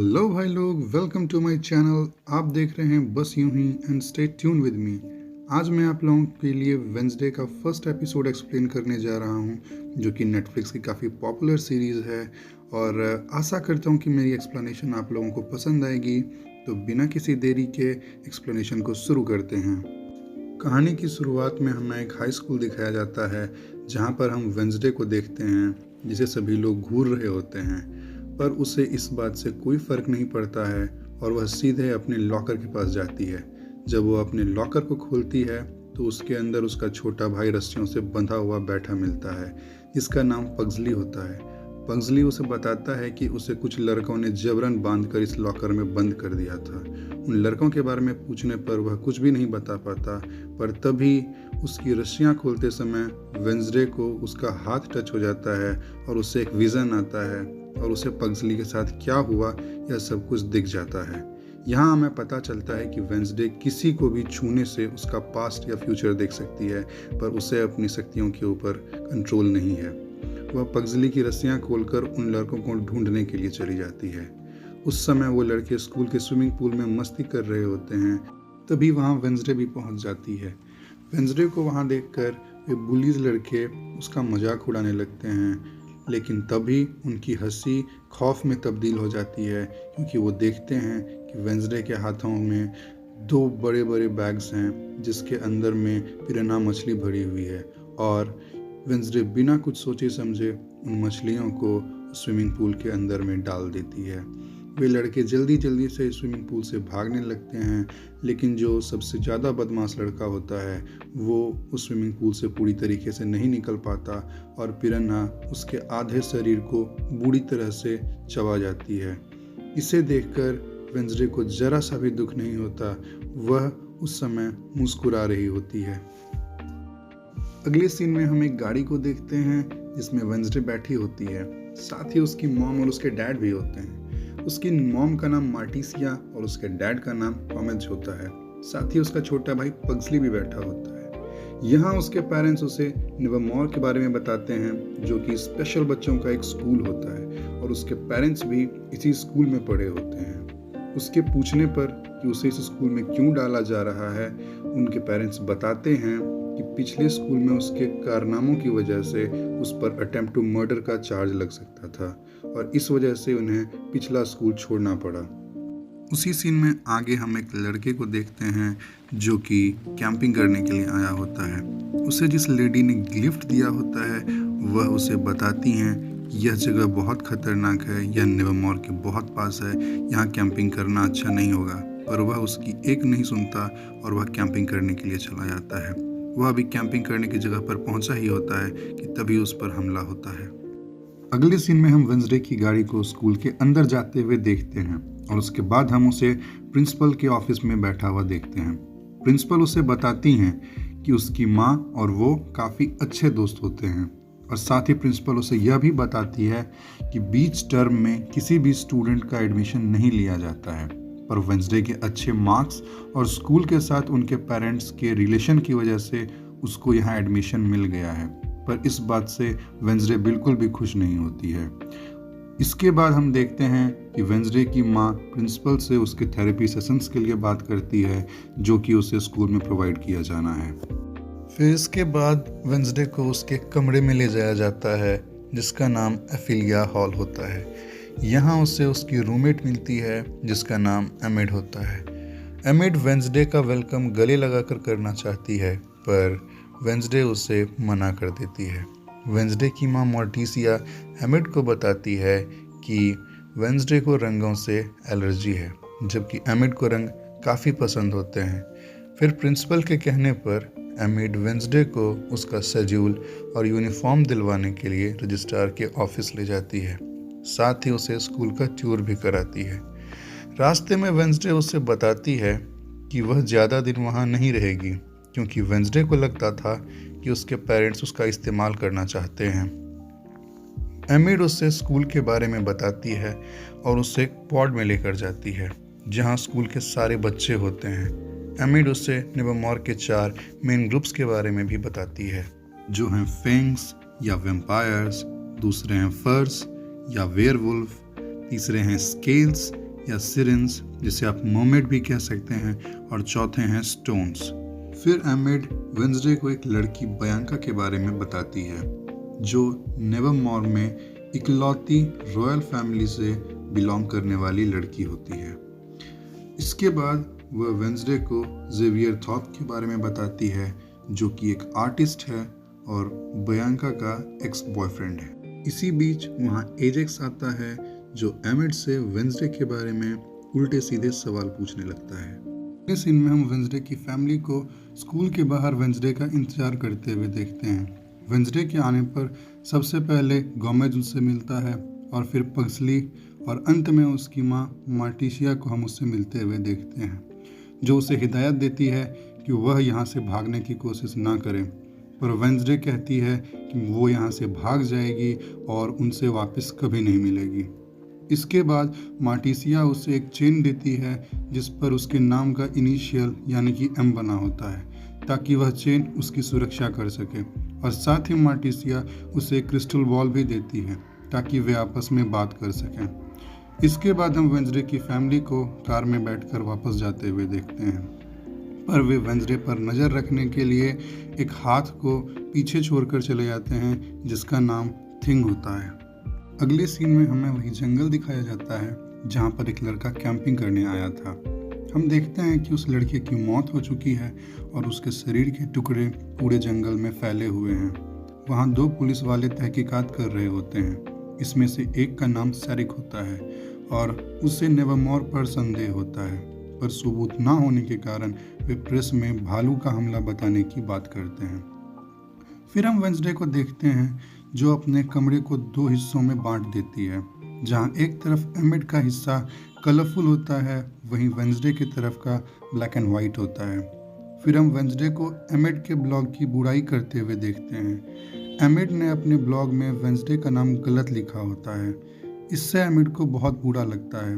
Hello भाई लोग, welcome to my channel. आप देख रहे हैं बस यूं ही and stay tune with me. आज मैं आप लोगों के लिए वेंसडे का फर्स्ट एपिसोड एक्सप्लेन करने जा रहा हूं, जो कि नेटफ्लिक्स की काफ़ी पॉपुलर सीरीज़ है। और आशा करता हूं कि मेरी एक्सप्लेनेशन आप लोगों को पसंद आएगी। तो बिना किसी देरी के एक्सप्लेनेशन को शुरू करते हैं। कहानी की शुरुआत में हमें एक हाई स्कूल दिखाया जाता है, जहां पर हम वेंसडे को देखते हैं, जिसे सभी लोग घूर रहे होते हैं। पर उसे इस बात से कोई फ़र्क नहीं पड़ता है और वह सीधे अपने लॉकर के पास जाती है। जब वो अपने लॉकर को खोलती है तो उसके अंदर उसका छोटा भाई रस्सियों से बंधा हुआ बैठा मिलता है, जिसका नाम पग्जली होता है। पग्जली उसे बताता है कि उसे कुछ लड़कों ने जबरन बांधकर इस लॉकर में बंद कर दिया था। उन लड़कों के बारे में पूछने पर वह कुछ भी नहीं बता पाता, पर तभी उसकी रस्सियाँ खोलते समय वेंसडे को उसका हाथ टच हो जाता है और उसे एक विज़न आता है और उसे पग्जली के साथ क्या हुआ यह सब कुछ दिख जाता है। यहाँ हमें पता चलता है कि वेंसडे किसी को भी छूने से उसका पास्ट या फ्यूचर देख सकती है, पर उसे अपनी शक्तियों के ऊपर कंट्रोल नहीं है। वह पग्जली की रस्सियाँ खोलकर उन लड़कों को ढूंढने के लिए चली जाती है। उस समय वो लड़के स्कूल के स्विमिंग पूल में मस्ती कर रहे होते हैं। तभी वहाँ वेंसडे भी पहुँच जाती है। वेंसडे को वहाँ देखकर वे बुलीज लड़के उसका मजाक उड़ाने लगते हैं, लेकिन तभी उनकी हंसी खौफ में तब्दील हो जाती है, क्योंकि वो देखते हैं कि वेंसडे के हाथों में दो बड़े बड़े बैग्स हैं, जिसके अंदर में पिरान्हा मछली भरी हुई है। और वेंसडे बिना कुछ सोचे समझे उन मछलियों को स्विमिंग पूल के अंदर में डाल देती है। वे लड़के जल्दी जल्दी से स्विमिंग पूल से भागने लगते हैं, लेकिन जो सबसे ज़्यादा बदमाश लड़का होता है वो उस स्विमिंग पूल से पूरी तरीके से नहीं निकल पाता और पिरान्हा उसके आधे शरीर को बुरी तरह से चबा जाती है। इसे देखकर वेंसडे को जरा सा भी दुख नहीं होता, वह उस समय मुस्कुरा रही होती है। अगले सीन में हम एक गाड़ी को देखते हैं जिसमें वेंसडे बैठी होती है। साथ ही उसकी मॉम और उसके डैड भी होते हैं। उसकी मॉम का नाम मार्टिसिया और उसके डैड का नाम टॉमेज होता है। साथ ही उसका छोटा भाई पग्जली भी बैठा होता है। यहाँ उसके पेरेंट्स उसे नेवरमोर के बारे में बताते हैं, जो कि स्पेशल बच्चों का एक स्कूल होता है, और उसके पेरेंट्स भी इसी स्कूल में पढ़े होते हैं। उसके पूछने पर कि उसे इस स्कूल में क्यों डाला जा रहा है, उनके पेरेंट्स बताते हैं कि पिछले स्कूल में उसके कारनामों की वजह से उस पर अटेम्प्ट टू मर्डर का चार्ज लग सकता था और इस वजह से उन्हें पिछला स्कूल छोड़ना पड़ा। उसी सीन में आगे हम एक लड़के को देखते हैं जो कि कैंपिंग करने के लिए आया होता है। उसे जिस लेडी ने गिफ्ट दिया होता है वह उसे बताती हैं कि यह जगह बहुत खतरनाक है, यह नेवरमोर के बहुत पास है, यहाँ कैंपिंग करना अच्छा नहीं होगा। पर वह उसकी एक नहीं सुनता और वह कैंपिंग करने के लिए चला जाता है। वह अभी कैंपिंग करने की जगह पर पहुंचा ही होता है कि तभी उस पर हमला होता है। अगले सीन में हम वेंसडे की गाड़ी को स्कूल के अंदर जाते हुए देखते हैं और उसके बाद हम उसे प्रिंसिपल के ऑफिस में बैठा हुआ देखते हैं। प्रिंसिपल उसे बताती हैं कि उसकी माँ और वो काफ़ी अच्छे दोस्त होते हैं, और साथ ही प्रिंसिपल उसे यह भी बताती है कि बीच टर्म में किसी भी स्टूडेंट का एडमिशन नहीं लिया जाता है। पर वेंसडे के अच्छे मार्क्स और स्कूल के साथ उनके पेरेंट्स के रिलेशन की वजह से उसको यहाँ एडमिशन मिल गया है, पर इस बात से वेंसडे बिल्कुल भी खुश नहीं होती है। इसके बाद हम देखते हैं कि वेंसडे की माँ प्रिंसिपल से उसके थेरेपी सेशंस के लिए बात करती है, जो कि उसे स्कूल में प्रोवाइड किया जाना है। फिर इसके बाद वेंसडे को उसके कमरे में ले जाया जाता है, जिसका नाम एफिलिया हॉल होता है। यहाँ उसे उसकी रूममेट मिलती है जिसका नाम एमिड होता है। एमिड वेंसडे का वेलकम गले लगाकर करना चाहती है, पर वेंसडे उसे मना कर देती है। वेंसडे की माँ मॉर्टिसिया एमिड को बताती है कि वेंसडे को रंगों से एलर्जी है, जबकि एमिड को रंग काफ़ी पसंद होते हैं। फिर प्रिंसिपल के कहने पर एमिड वेंसडे को उसका शेड्यूल और यूनिफॉर्म दिलवाने के लिए रजिस्ट्रार के ऑफिस ले जाती है। साथ ही उसे स्कूल का टूर भी कराती है। रास्ते में वेंसडे उसे बताती है कि वह ज़्यादा दिन वहाँ नहीं रहेगी, क्योंकि वेंसडे को लगता था कि उसके पेरेंट्स उसका इस्तेमाल करना चाहते हैं। एमिड उसे स्कूल के बारे में बताती है और उसे एक पॉड में लेकर जाती है, जहाँ स्कूल के सारे बच्चे होते हैं। एमिड उसे नेवरमोर के 4 मेन ग्रुप्स के बारे में भी बताती है, जो हैं फेंग्स या वेम्पायर्स, दूसरे हैं फर्स या वेयरवुल्फ, तीसरे हैं स्केल्स या सिरेंस, जिसे आप मर्मेड भी कह सकते हैं, और चौथे हैं स्टोन्स। फिर एमेड वेंसडे को एक लड़की बयांका के बारे में बताती है, जो नेवरमोर में इकलौती रॉयल फैमिली से बिलोंग करने वाली लड़की होती है। इसके बाद वह वेंसडे को जेवियर थॉर्प के बारे में बताती है, जो कि एक आर्टिस्ट है और बयांका का एक्स बॉयफ्रेंड है। इसी बीच वहाँ एजेक्स आता है, जो एमेड से वेंसडे के बारे में उल्टे सीधे सवाल पूछने लगता है। इस सीन में हम वेंसडे की फैमिली को स्कूल के बाहर वेंसडे का इंतजार करते हुए देखते हैं। वेंसडे के आने पर सबसे पहले गोमेज उससे मिलता है और फिर पग्सली, और अंत में उसकी माँ मार्टिशिया को हम उससे मिलते हुए देखते हैं, जो उसे हिदायत देती है कि वह यहाँ से भागने की कोशिश ना करे। पर वेंसडे कहती है कि वो यहाँ से भाग जाएगी और उनसे वापस कभी नहीं मिलेगी। इसके बाद मार्टिशिया उसे एक चेन देती है जिस पर उसके नाम का इनिशियल यानी कि एम बना होता है, ताकि वह चेन उसकी सुरक्षा कर सके। और साथ ही मार्टिशिया उसे एक क्रिस्टल बॉल भी देती है ताकि वे आपस में बात कर सकें। इसके बाद हम वेंसडे की फैमिली को कार में बैठकर वापस जाते हुए देखते हैं, पर वे वेंसडे पर नज़र रखने के लिए एक हाथ को पीछे छोड़कर चले जाते हैं, जिसका नाम थिंग होता है। अगले सीन में हमें वही जंगल दिखाया जाता है जहाँ पर एक लड़का कैंपिंग करने आया था। हम देखते हैं कि उस लड़के की मौत हो चुकी है और उसके शरीर के टुकड़े पूरे जंगल में फैले हुए हैं। वहाँ 2 पुलिस वाले तहकीकात कर रहे होते हैं। इसमें से एक का नाम सैरिक होता है और उससे नेवरमोर पर संदेह होता है, पर सबूत ना होने के कारण वे प्रेस में भालू का हमला बताने की बात करते हैं। फिर हम वेंसडे को देखते हैं, जो अपने कमरे को 2 हिस्सों में बांट देती है, जहां एक तरफ एमेड का हिस्सा कलरफुल होता है, वहीं वेंसडे की तरफ का ब्लैक एंड वाइट होता है। फिर हम वेंसडे को एमेड के ब्लॉग की बुराई करते हुए देखते हैं। एमेड ने अपने ब्लॉग में वेंसडे का नाम गलत लिखा होता है। इससे एमेड को बहुत बुरा लगता है।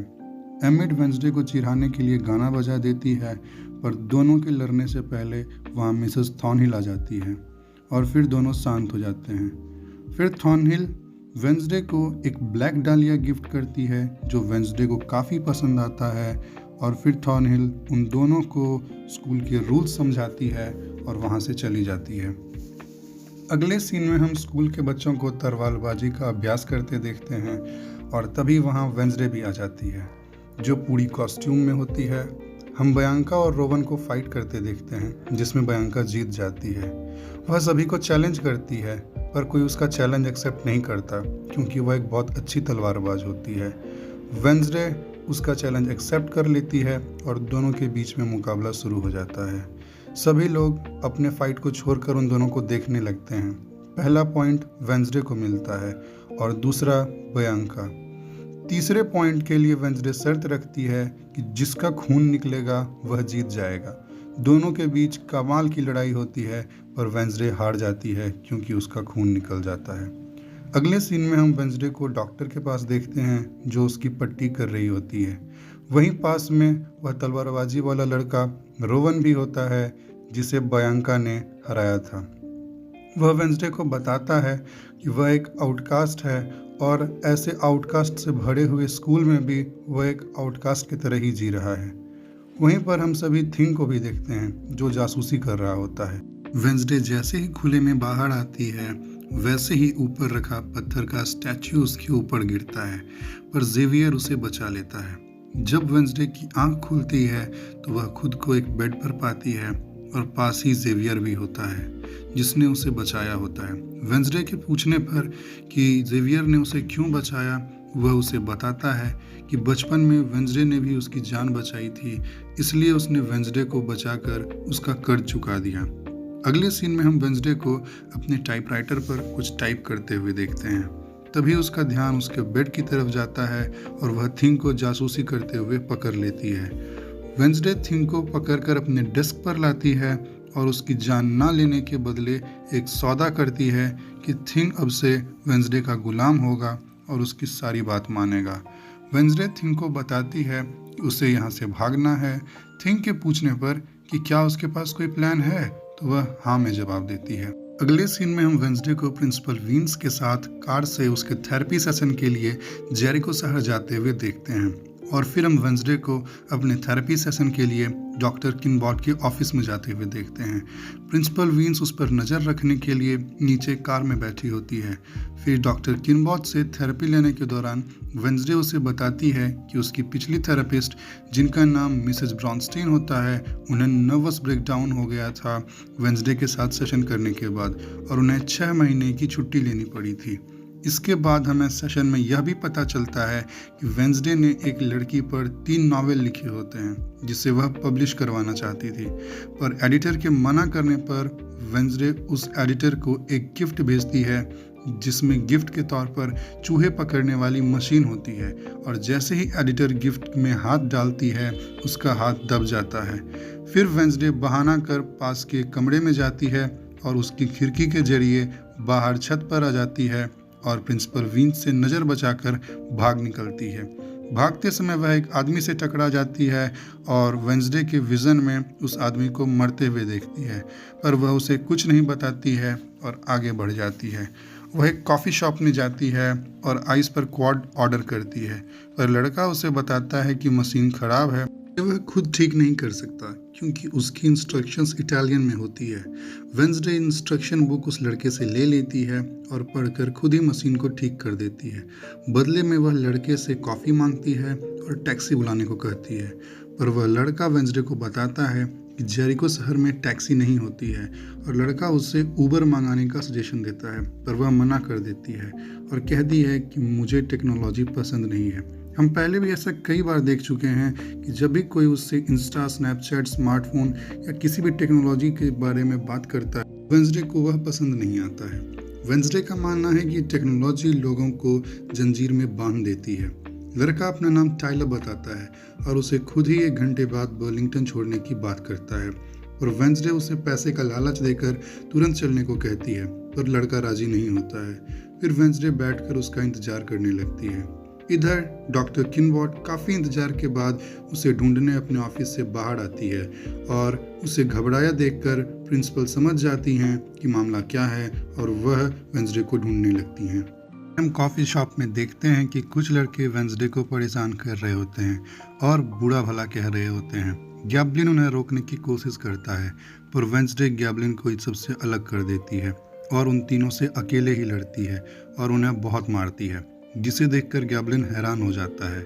एमेड वेंसडे को चिढ़ाने के लिए गाना बजा देती है, पर दोनों के लड़ने से पहले वहाँ मिसेस थॉर्नहिल आ जाती है और फिर दोनों शांत हो जाते हैं। फिर थॉर्नहिल वेंसडे को एक ब्लैक डालिया गिफ्ट करती है, जो वेंसडे को काफ़ी पसंद आता है, और फिर थॉर्नहिल उन दोनों को स्कूल के रूल्स समझाती है और वहाँ से चली जाती है। अगले सीन में हम स्कूल के बच्चों को तलवारबाजी का अभ्यास करते देखते हैं, और तभी वहाँ वेंसडे भी आ जाती है, जो पूरी कॉस्ट्यूम में होती है। हम बयांका और रोवन को फाइट करते देखते हैं, जिसमें बयांका जीत जाती है। वह सभी को चैलेंज करती है, पर कोई उसका चैलेंज एक्सेप्ट नहीं करता क्योंकि वह एक बहुत अच्छी तलवारबाज होती है। वेंसडे उसका चैलेंज एक्सेप्ट कर लेती है और दोनों के बीच में मुकाबला शुरू हो जाता है। सभी लोग अपने फाइट को छोड़कर उन दोनों को देखने लगते हैं। पहला पॉइंट वेंसडे को मिलता है और दूसरा बयांका। तीसरे पॉइंट के लिए वेंसडे शर्त रखती है कि जिसका खून निकलेगा वह जीत जाएगा। दोनों के बीच कमाल की लड़ाई होती है, पर वेंसडे हार जाती है क्योंकि उसका खून निकल जाता है। अगले सीन में हम वेंसडे को डॉक्टर के पास देखते हैं, जो उसकी पट्टी कर रही होती है। वहीं पास में वह तलवारबाजी वाला लड़का रोवन भी होता है, जिसे बयांका ने हराया था। वह वेंसडे को बताता है कि वह एक आउटकास्ट है और ऐसे आउटकास्ट से भरे हुए स्कूल में भी वह एक आउटकास्ट की तरह ही जी रहा है। वहीं पर हम सभी थिंग को भी देखते हैं, जो जासूसी कर रहा होता है। वेंसडे जैसे ही खुले में बाहर आती है, वैसे ही ऊपर रखा पत्थर का स्टैच्यू उसके ऊपर गिरता है, पर जेवियर उसे बचा लेता है। जब वेंसडे की आंख खुलती है तो वह खुद को एक बेड पर पाती है और पास ही जेवियर भी होता है, जिसने उसे बचाया होता है। वेंसडे के पूछने पर कि जेवियर ने उसे क्यों बचाया, वह उसे बताता है कि बचपन में वेंसडे ने भी उसकी जान बचाई थी, इसलिए उसने वेंसडे को बचाकर उसका कर्ज चुका दिया। अगले सीन में हम वेंसडे को अपने टाइपराइटर पर कुछ टाइप करते हुए देखते हैं। तभी उसका ध्यान उसके बेड की तरफ जाता है और वह थिंग को जासूसी करते हुए पकड़ लेती है। वेंसडे थिंग को पकड़कर अपने डेस्क पर लाती है और उसकी जान ना लेने के बदले एक सौदा करती है कि थिंग अब से वेंसडे का गुलाम होगा और उसकी सारी बात मानेगा। वेंसडे थिंग को बताती है कि उसे यहाँ से भागना है। थिंग के पूछने पर कि क्या उसके पास कोई प्लान है, तो वह हाँ में जवाब देती है। अगले सीन में हम वेंसडे को प्रिंसिपल वीन्स के साथ कार से उसके थेरेपी सेशन के लिए जेरिको शहर जाते हुए देखते हैं। और फिर हम वेंसडे को अपने थेरेपी सेशन के लिए डॉक्टर किनबॉट के ऑफिस में जाते हुए देखते हैं। प्रिंसिपल वीन्स उस पर नज़र रखने के लिए नीचे कार में बैठी होती है। फिर डॉक्टर किनबॉट से थेरेपी लेने के दौरान वेंसडे उसे बताती है कि उसकी पिछली थेरेपिस्ट, जिनका नाम मिसेस ब्रॉन्स्टीन होता है, उन्हें नर्वस ब्रेकडाउन हो गया था वेंसडे के साथ सेशन करने के बाद और उन्हें 6 महीने की छुट्टी लेनी पड़ी थी। इसके बाद हमें सेशन में यह भी पता चलता है कि वेंसडे ने एक लड़की पर 3 नॉवेल लिखे होते हैं जिसे वह पब्लिश करवाना चाहती थी, पर एडिटर के मना करने पर वेंसडे उस एडिटर को एक गिफ्ट भेजती है जिसमें गिफ्ट के तौर पर चूहे पकड़ने वाली मशीन होती है, और जैसे ही एडिटर गिफ्ट में हाथ डालती है उसका हाथ दब जाता है। फिर वेंसडे बहाना कर पास के कमरे में जाती है और उसकी खिड़की के जरिए बाहर छत पर आ जाती है और प्रिंसिपल वीन्स से नज़र बचाकर भाग निकलती है। भागते समय वह एक आदमी से टकरा जाती है और वेंसडे के विज़न में उस आदमी को मरते हुए देखती है, पर वह उसे कुछ नहीं बताती है और आगे बढ़ जाती है। वह एक कॉफ़ी शॉप में जाती है और आइस पर क्वाड ऑर्डर करती है, पर लड़का उसे बताता है कि मशीन ख़राब है, वह खुद ठीक नहीं कर सकता क्योंकि उसकी इंस्ट्रक्शंस इटालियन में होती है। वेंसडे इंस्ट्रक्शन बुक उस लड़के से ले लेती है और पढ़कर खुद ही मशीन को ठीक कर देती है। बदले में वह लड़के से कॉफ़ी मांगती है और टैक्सी बुलाने को कहती है, पर वह लड़का वेंसडे को बताता है कि जेरिको शहर में टैक्सी नहीं होती है और लड़का उससे ऊबर मंगाने का सजेशन देता है, पर वह मना कर देती है और कहती है कि मुझे टेक्नोलॉजी पसंद नहीं है। हम पहले भी ऐसा कई बार देख चुके हैं कि जब भी कोई उससे इंस्टा, स्नैपचैट, स्मार्टफोन या किसी भी टेक्नोलॉजी के बारे में बात करता है, वेंसडे को वह पसंद नहीं आता है। वेंसडे का मानना है कि टेक्नोलॉजी लोगों को जंजीर में बांध देती है। लड़का अपना नाम टाइलर बताता है और उसे खुद ही 1 घंटे बाद बर्लिंगटन छोड़ने की बात करता है, और वेंसडे उसे पैसे का लालच देकर तुरंत चलने को कहती है, पर लड़का राजी नहीं होता है। फिर वेंसडे बैठकर उसका इंतजार करने लगती है। इधर डॉक्टर किनबॉट काफ़ी इंतजार के बाद उसे ढूंढने अपने ऑफिस से बाहर आती है और उसे घबराया देखकर प्रिंसिपल समझ जाती हैं कि मामला क्या है और वह वेंसडे को ढूंढने लगती हैं। हम कॉफ़ी शॉप में देखते हैं कि कुछ लड़के वेंसडे को परेशान कर रहे होते हैं और बुरा भला कह रहे होते हैं। गैब्लिन उन्हें रोकने की कोशिश करता है, पर वेंसडे गैब्लिन को इस सबसे अलग कर देती है और उन तीनों से अकेले ही लड़ती है और उन्हें बहुत मारती है, जिसे देखकर गैब्लिन हैरान हो जाता है।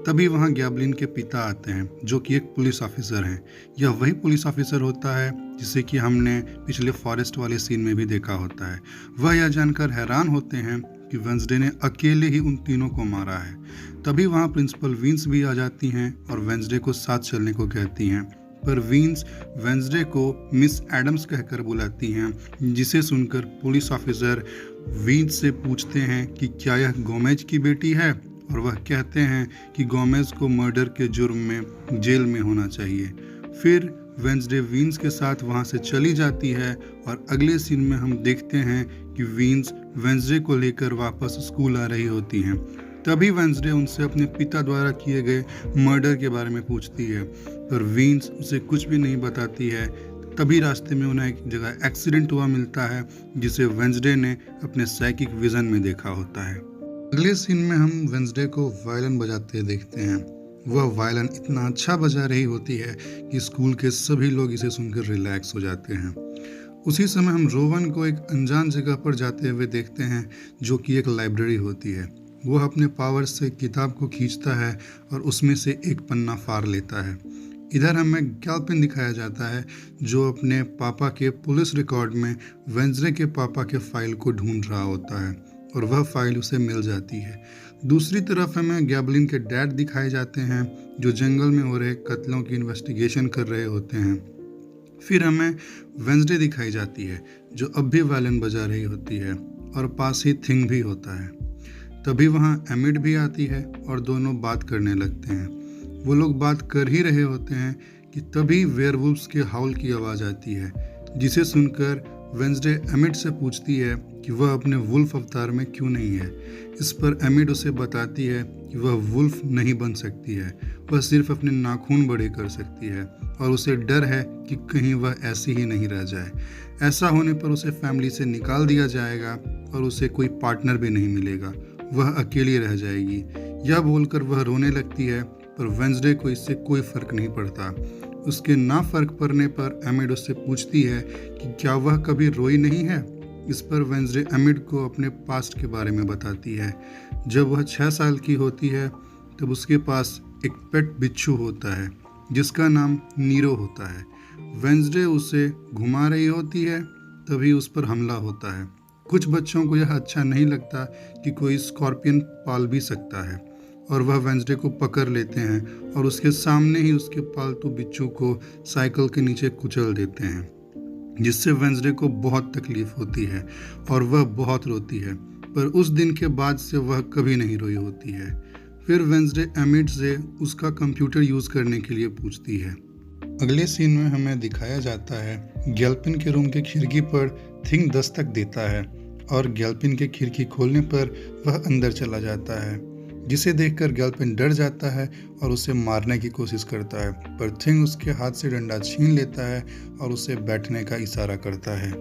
तभी वहाँ गैब्लिन के पिता आते हैं जो कि एक पुलिस ऑफिसर हैं। यह वही पुलिस ऑफिसर होता है जिसे कि हमने पिछले फॉरेस्ट वाले सीन में भी देखा होता है। वह यह जानकर हैरान होते हैं कि वेंसडे ने अकेले ही उन तीनों को मारा है। तभी वहाँ प्रिंसिपल वीन्स भी आ जाती हैं और वेंसडे को साथ चलने को कहती हैं, पर वीन्स वेंसडे को मिस एडम्स कहकर बुलाती हैं, जिसे सुनकर पुलिस ऑफिसर वीन्स से पूछते हैं कि क्या यह गोमेज की बेटी है, और वह कहते हैं कि गोमेज को मर्डर के जुर्म में जेल में होना चाहिए। फिर वेंसडे वीन्स के साथ वहां से चली जाती है और अगले सीन में हम देखते हैं कि वीन्स वेंसडे को लेकर वापस स्कूल आ रही होती हैं। तभी वेंसडे उनसे अपने पिता द्वारा किए गए मर्डर के बारे में पूछती है, पर वीन्स उसे कुछ भी नहीं बताती है। तभी रास्ते में उन्हें एक जगह एक्सीडेंट हुआ मिलता है जिसे वेंसडे ने अपने साइकिक विजन में देखा होता है। अगले सीन में हम वेंसडे को वायलिन बजाते देखते हैं। वह वायलिन इतना अच्छा बजा रही होती है कि स्कूल के सभी लोग इसे सुनकर रिलैक्स हो जाते हैं। उसी समय हम रोवन को एक अनजान जगह पर जाते हुए देखते हैं जो कि एक लाइब्रेरी होती है। वह अपने पावर से किताब को खींचता है और उसमें से एक पन्ना फाड़ लेता है। इधर हमें गैल्पिन दिखाया जाता है जो अपने पापा के पुलिस रिकॉर्ड में वेंसडे के पापा के फाइल को ढूंढ रहा होता है और वह फाइल उसे मिल जाती है। दूसरी तरफ हमें गैब्लिन के डैड दिखाए जाते हैं जो जंगल में हो रहे कत्लों की इन्वेस्टिगेशन कर रहे होते हैं। फिर हमें वेंसडे दिखाई जाती है जो अब भी वायलिन बजा रही होती है और पास ही थिंग भी होता है। तभी वहाँ एमिड भी आती है और दोनों बात करने लगते हैं। वो लोग बात कर ही रहे होते हैं कि तभी वेयरवुल्फ्स के हाउल की आवाज़ आती है, जिसे सुनकर वेंसडे एमिड से पूछती है कि वह अपने वुल्फ अवतार में क्यों नहीं है। इस पर एमिड उसे बताती है कि वह वुल्फ नहीं बन सकती है, वह सिर्फ अपने नाखून बड़े कर सकती है और उसे डर है कि कहीं वह ऐसी ही नहीं रह जाए। ऐसा होने पर उसे फैमिली से निकाल दिया जाएगा और उसे कोई पार्टनर भी नहीं मिलेगा, वह अकेली रह जाएगी। यह बोलकर वह रोने लगती है, पर वेंसडे को इससे कोई फ़र्क नहीं पड़ता। उसके ना फ़र्क पड़ने पर एमिड उससे पूछती है कि क्या वह कभी रोई नहीं है। इस पर वेंसडे एमिड को अपने पास्ट के बारे में बताती है। जब वह 6 साल की होती है तब उसके पास एक पेट बिच्छू होता है जिसका नाम नीरो होता है। वेंसडे उसे घुमा रही होती है तभी उस पर हमला होता है। कुछ बच्चों को यह अच्छा नहीं लगता कि कोई स्कॉर्पियन पाल भी सकता है और वह वेंसडे को पकड़ लेते हैं और उसके सामने ही उसके पालतू बिच्छू को साइकिल के नीचे कुचल देते हैं, जिससे वेंसडे को बहुत तकलीफ होती है और वह बहुत रोती है। पर उस दिन के बाद से वह कभी नहीं रोई होती है। फिर वेंसडे एमिड से उसका कंप्यूटर यूज़ करने के लिए पूछती है। अगले सीन में हमें दिखाया जाता है गैल्पिन के रूम की खिड़की पर थिंग दस्तक देता है और गैल्पिन के खिड़की खोलने पर वह अंदर चला जाता है, जिसे देखकर गैल्पिन डर जाता है और उसे मारने की कोशिश करता है। पर थिंग उसके हाथ से डंडा छीन लेता है और उसे बैठने का इशारा करता है।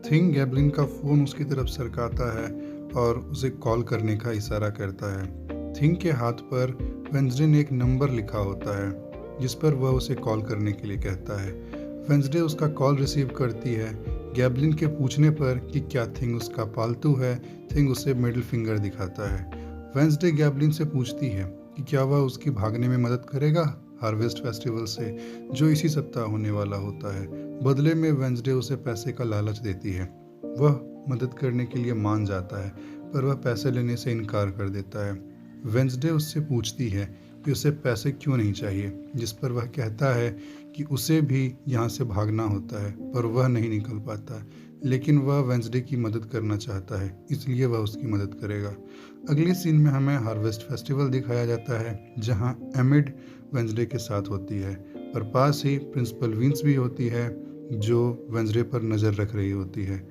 थिंग गैब्लिन का फ़ोन उसकी तरफ सरकाता है और उसे कॉल करने का इशारा करता है। थिंग के हाथ पर वेंसडे ने एक नंबर लिखा होता है जिस पर वह उसे कॉल करने के लिए कहता है। वेंसडे उसका कॉल रिसीव करती है। गैब्लिन के पूछने पर कि क्या थिंग उसका पालतू है, थिंग उसे मिडिल फिंगर दिखाता है। वेंसडे गैब्लिन से पूछती है कि क्या वह उसकी भागने में मदद करेगा हार्वेस्ट फेस्टिवल से, जो इसी सप्ताह होने वाला होता है। बदले में वेंसडे उसे पैसे का लालच देती है। वह मदद करने के लिए मान जाता है पर वह पैसे लेने से इनकार कर देता है। वेंसडे उससे पूछती है कि उसे पैसे क्यों नहीं चाहिए, जिस पर वह कहता है कि उसे भी यहाँ से भागना होता है पर वह नहीं निकल पाता, लेकिन वह वेंसडे की मदद करना चाहता है इसलिए वह उसकी मदद करेगा। अगले सीन में हमें हार्वेस्ट फेस्टिवल दिखाया जाता है जहाँ एमिड वेंसडे के साथ होती है, पर पास ही प्रिंसिपल विंस भी होती है जो वेंसडे पर नज़र रख रही होती है।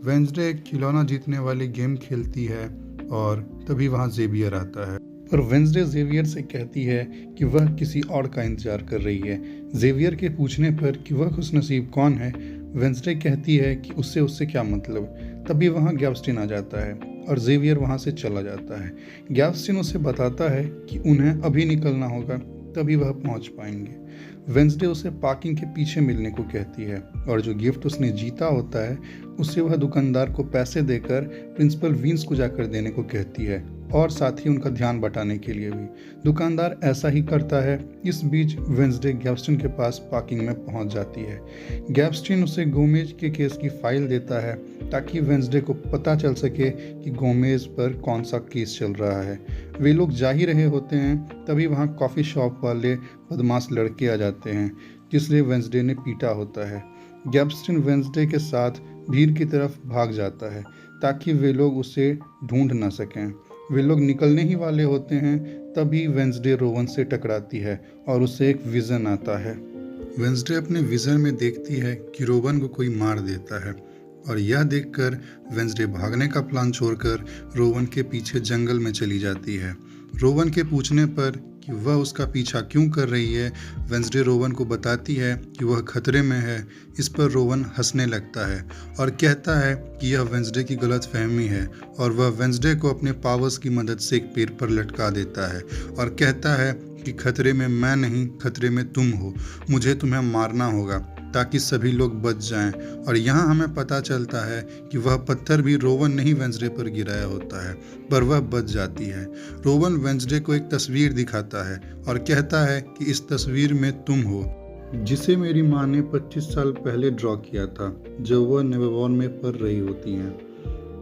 वेंसडे एक खिलौना जीतने वाली गेम खेलती है और तभी वहाँ जेवियर आता है, पर वेंसडे जेवियर से कहती है कि वह किसी और का इंतजार कर रही है। जेवियर के पूछने पर कि वह खुशनसीब कौन है, वेंसडे कहती है कि उससे क्या मतलब। तभी वहाँ गैब्स्टिन आ जाता है और जेवियर वहाँ से चला जाता है। गैब्स्टिन उसे बताता है कि उन्हें अभी निकलना होगा तभी वह पहुँच पाएंगे। वेंसडे उसे पार्किंग के पीछे मिलने को कहती है और जो गिफ्ट उसने जीता होता है उसे वह दुकानदार को पैसे देकर प्रिंसिपल विंस को जाकर देने को कहती है और साथ ही उनका ध्यान बटाने के लिए भी। दुकानदार ऐसा ही करता है। इस बीच वेंसडे गैब्स्टिन के पास पार्किंग में पहुंच जाती है। गैब्स्टिन उसे गोमेज के केस की फाइल देता है ताकि वेंसडे को पता चल सके कि गोमेज पर कौन सा केस चल रहा है। वे लोग जा ही रहे होते हैं तभी वहाँ कॉफ़ी शॉप वाले बदमाश लड़के आ जाते हैं जिससे वेंसडे ने पीटा होता है। गैब्स्टिन वेंसडे के साथ भीड़ की तरफ भाग जाता है ताकि वे लोग उसे ढूंढ ना सकें। वे लोग निकलने ही वाले होते हैं तभी वेंसडे रोवन से टकराती है और उसे एक विज़न आता है। वेंसडे अपने विज़न में देखती है कि रोवन को कोई मार देता है और यह देखकर वेंसडे भागने का प्लान छोड़कर रोवन के पीछे जंगल में चली जाती है। रोवन के पूछने पर कि वह उसका पीछा क्यों कर रही है, वेंसडे रोवन को बताती है कि वह खतरे में है। इस पर रोवन हंसने लगता है और कहता है कि यह वेंसडे की गलतफहमी है और वह वेंसडे को अपने पावर्स की मदद से एक पेड़ पर लटका देता है और कहता है कि खतरे में मैं नहीं, खतरे में तुम हो, मुझे तुम्हें मारना होगा ताकि सभी लोग बच जाएं। और यहाँ हमें पता चलता है कि वह पत्थर भी रोवन ने ही वेंसडे पर गिराया होता है, पर वह बच जाती है। रोवन वेंसडे को एक तस्वीर दिखाता है और कहता है कि इस तस्वीर में तुम हो, जिसे मेरी माँ ने 25 साल पहले ड्रॉ किया था जब वह नेवेवॉन में पढ़ रही होती हैं।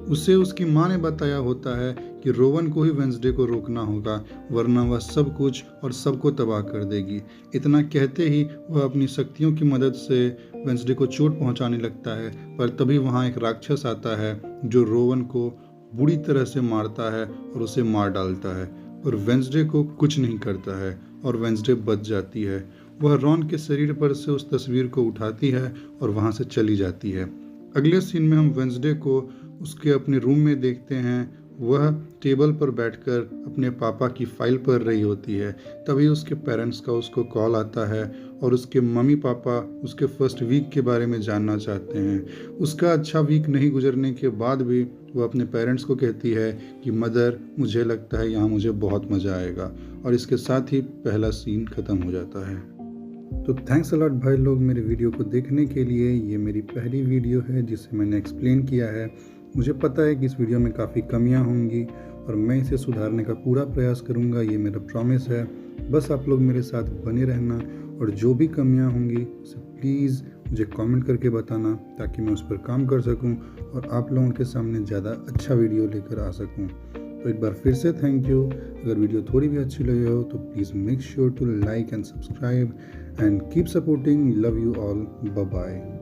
उसे उसकी माँ ने बताया होता है कि रोवन को ही वेंसडे को रोकना होगा वरना वह सब कुछ और सबको तबाह कर देगी। इतना कहते ही वह अपनी शक्तियों की मदद से वेंसडे को चोट पहुंचाने लगता है, पर तभी वहां एक राक्षस आता है जो रोवन को बुरी तरह से मारता है और उसे मार डालता है, और वेंसडे को कुछ नहीं करता है और वेंसडे बच जाती है। वह रॉन के शरीर पर से उस तस्वीर को उठाती है और वहां से चली जाती है। अगले सीन में हम वेंसडे को उसके अपने रूम में देखते हैं। वह टेबल पर बैठकर अपने पापा की फाइल पढ़ रही होती है। तभी उसके पेरेंट्स का उसको कॉल आता है और उसके मम्मी पापा उसके फर्स्ट वीक के बारे में जानना चाहते हैं। उसका अच्छा वीक नहीं गुजरने के बाद भी वो अपने पेरेंट्स को कहती है कि मदर, मुझे लगता है यहाँ मुझे बहुत मज़ा आएगा, और इसके साथ ही पहला सीन ख़त्म हो जाता है। तो थैंक्स अलॉट भाई लोग मेरे वीडियो को देखने के लिए। ये मेरी पहली वीडियो है जिसे मैंने एक्सप्लेन किया है। मुझे पता है कि इस वीडियो में काफ़ी कमियां होंगी और मैं इसे सुधारने का पूरा प्रयास करूंगा, ये मेरा प्रॉमिस है। बस आप लोग मेरे साथ बने रहना, और जो भी कमियां होंगी उसे प्लीज़ मुझे कमेंट करके बताना, ताकि मैं उस पर काम कर सकूं और आप लोगों के सामने ज़्यादा अच्छा वीडियो लेकर आ सकूं। तो एक बार फिर से थैंक यू। अगर वीडियो थोड़ी भी अच्छी लगी हो तो please make sure to like and subscribe and keep supporting. Love you all, bye bye.